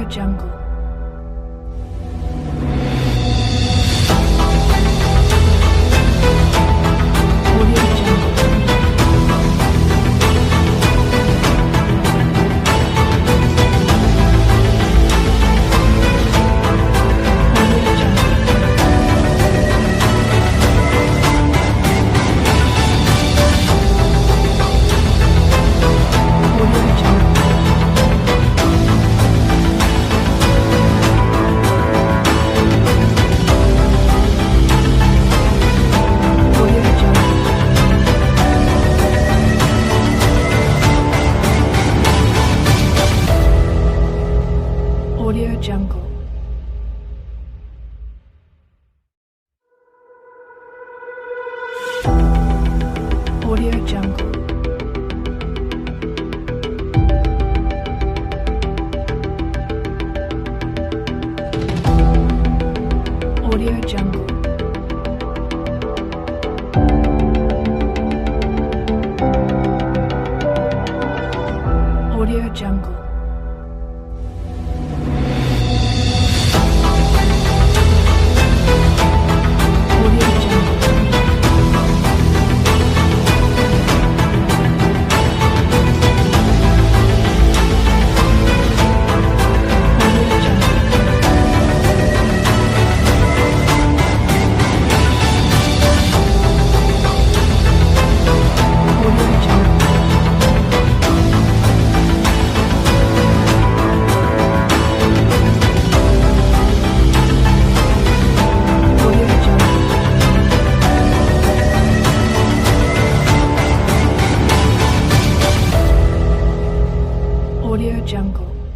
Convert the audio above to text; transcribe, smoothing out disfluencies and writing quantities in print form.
Jungle. Audio Jungle. Audio Jungle. Audio Jungle. Audio Jungle. Audio Jungle. Audio Jungle. Audio Jungle. Audio Jungle. Audio Jungle. Audio Jungle. Audio Jungle. Audio Jungle. Audio Jungle.